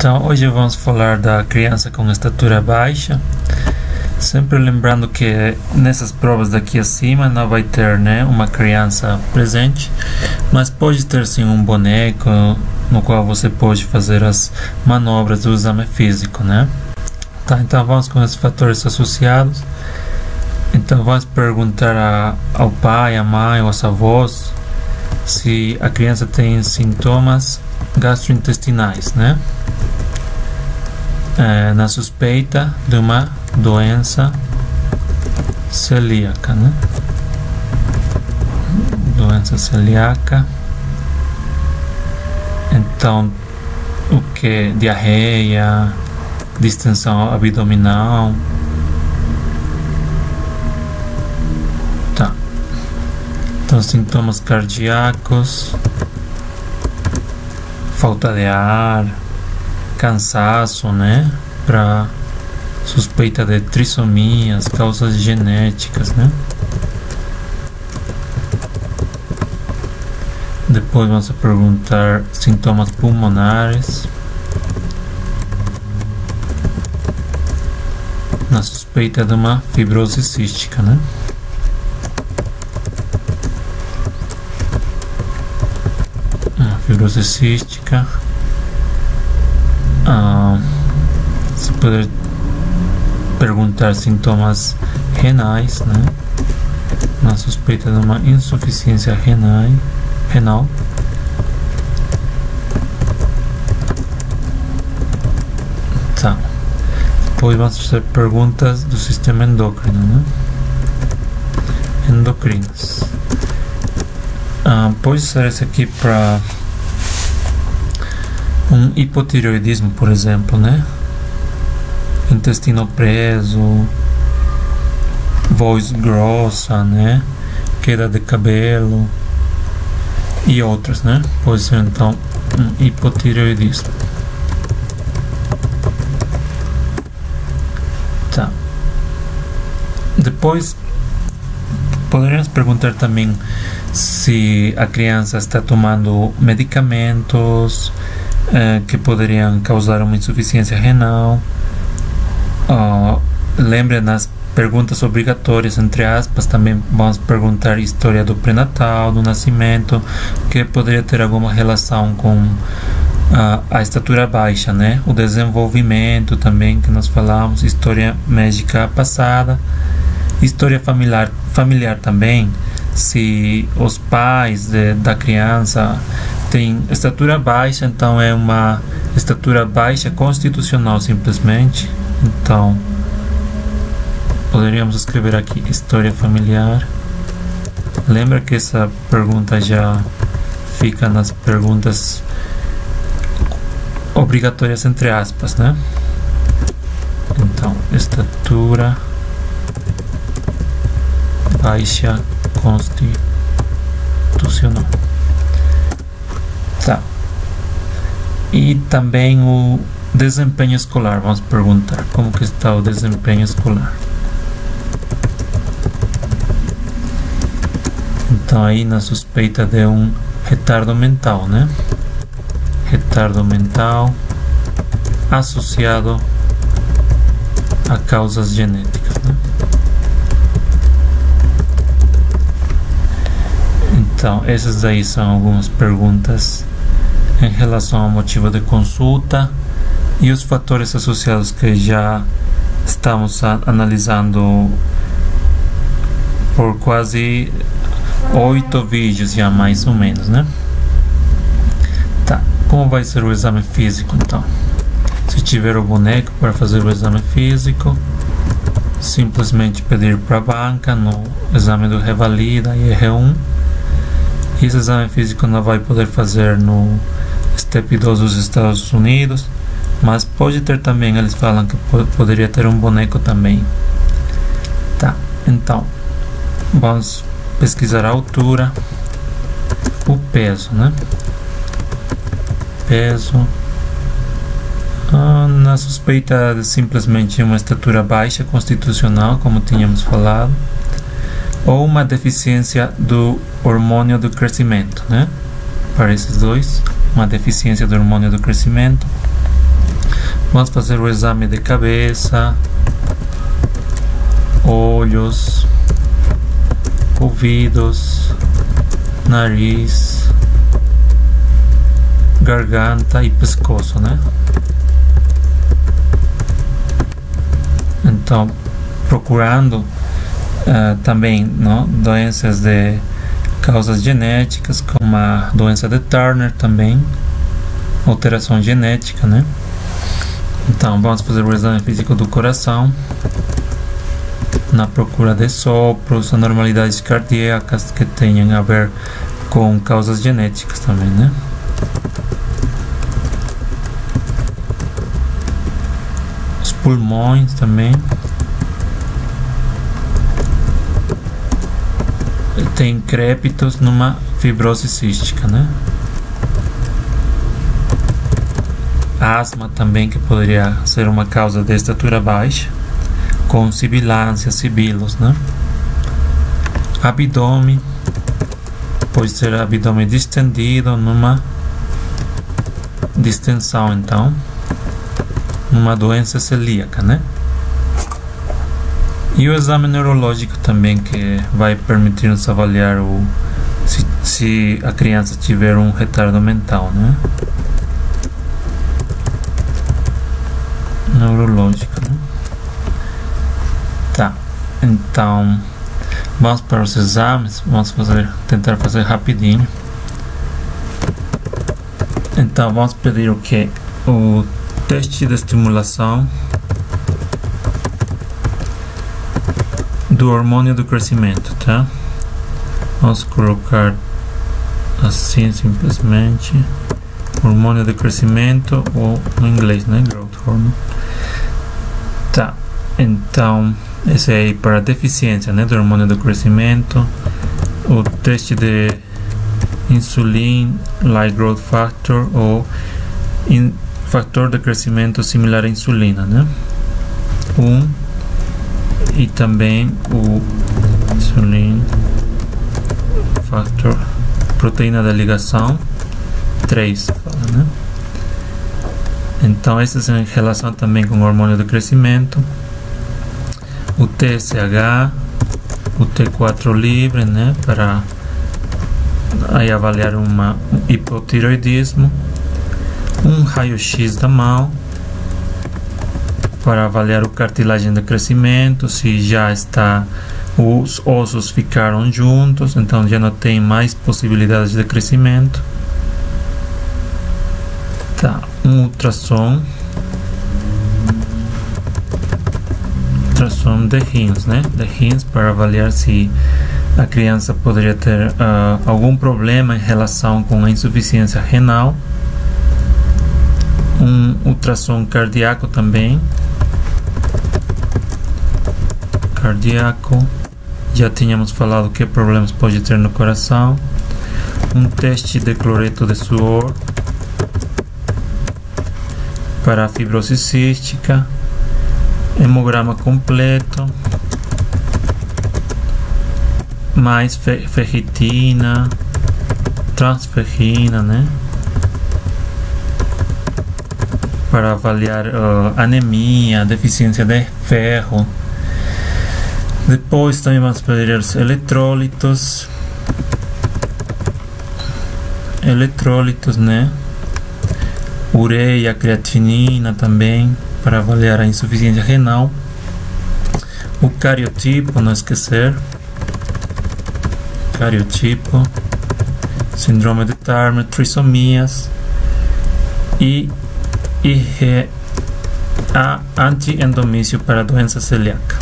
Então, hoje vamos falar da criança com estatura baixa. Sempre lembrando que nessas provas daqui acima não vai ter, né, uma criança presente, mas pode ter sim um boneco no qual você pode fazer as manobras do exame físico, né? Tá, então vamos com os fatores associados. Então vamos perguntar ao pai, à mãe ou aos avós se a criança tem sintomas gastrointestinais, né? Na suspeita de uma doença celíaca, né? Doença celíaca. Então, o que? Diarreia, distensão abdominal. Tá. Então, sintomas cardíacos, falta de ar, cansaço, né? Para suspeita de trissomias, causas genéticas, né? Depois vamos perguntar sintomas pulmonares, na suspeita de uma fibrose cística, né? Uma fibrose cística. Se poder perguntar sintomas renais, né? Na suspeita de uma insuficiência renal. Tá. Depois vamos fazer perguntas do sistema endócrino, né? Endocrinas. Pode ser esse aqui para um hipotireoidismo, por exemplo, né? Intestino preso, voz grossa, né? Queda de cabelo e outras, né? Pode ser então um hipotireoidismo. Tá. Depois poderíamos perguntar também se a criança está tomando medicamentos que poderiam causar uma insuficiência renal. Lembre, nas perguntas obrigatórias, entre aspas, também vamos perguntar história do pré-natal, do nascimento, que poderia ter alguma relação com a estatura baixa, né? O desenvolvimento também, que nós falamos, história médica passada, história familiar também, se os pais da criança têm estatura baixa, então é uma estatura baixa constitucional simplesmente. Então, poderíamos escrever aqui história familiar. Lembra que essa pergunta já fica nas perguntas obrigatórias, entre aspas, né? Então, estatura baixa constitucional. Tá. E também o desempenho escolar, vamos perguntar como que está o desempenho escolar. Então aí na suspeita de um retardo mental, né? Retardo mental associado a causas genéticas, né? Então essas daí são algumas perguntas em relação ao motivo de consulta e os fatores associados que já estamos analisando por quase 8 vídeos já, mais ou menos, né? Tá, como vai ser o exame físico então? Se tiver o boneco para fazer o exame físico, simplesmente pedir para a banca no exame do Revalida e R1. Esse exame físico não vai poder fazer no STEP 2 dos Estados Unidos, mas pode ter também, eles falam que poderia ter um boneco também. Tá, então vamos pesquisar a altura, o peso, né? Peso, na suspeita de simplesmente uma estatura baixa constitucional, como tínhamos falado, ou uma deficiência do hormônio do crescimento, né? Para esses dois, uma deficiência do hormônio do crescimento. Vamos fazer o exame de cabeça, olhos, ouvidos, nariz, garganta e pescoço, né? Então, procurando também, não, doenças de causas genéticas, como a doença de Turner também, alteração genética, né? Então, vamos fazer o exame físico do coração, na procura de sopros, anormalidades cardíacas que tenham a ver com causas genéticas também, né? Os pulmões também. Tem crépitos numa fibrose cística, né? Asma também, que poderia ser uma causa de estatura baixa, com sibilância, sibilos, né? Abdômen, pode ser abdômen distendido numa distensão, então, numa doença celíaca, né? E o exame neurológico também, que vai permitir nos avaliar se a criança tiver um retardo mental, né? Neurológico, né? Tá, então vamos para os exames. Vamos tentar fazer rapidinho. Então vamos pedir o que? O teste de estimulação do hormônio do crescimento, tá? Vamos colocar assim simplesmente hormônio de crescimento, ou no inglês, né? Growth hormone. Tá, então esse aí para a deficiência, né, do hormônio do crescimento. O teste de insulin-like growth factor, ou fator de crescimento similar à insulina, né? E também o insulin factor, proteína da ligação 3, né? Então esses em relação também com o hormônio do crescimento. O TSH, o T4 livre, né, para aí avaliar um hipotireoidismo. Um raio-x da mão para avaliar o cartilagem de crescimento, se já está, os ossos ficaram juntos, então já não tem mais possibilidades de crescimento. Tá, um ultrassom de rins, né? De rins, para avaliar se a criança poderia ter algum problema em relação com a insuficiência renal. Um ultrassom cardíaco também. Cardíaco, já tínhamos falado que problemas pode ter no coração. Um teste de cloreto de suor para a fibrose cística. Hemograma completo, mais ferritina, transferrina, né? Para avaliar anemia, deficiência de ferro. Depois também vamos pedir os eletrólitos, né? Ureia, creatinina também, para avaliar a insuficiência renal. O cariotipo, não esquecer. Cariotipo, síndrome de Turner, trissomias e a antiendomício para a doença celíaca.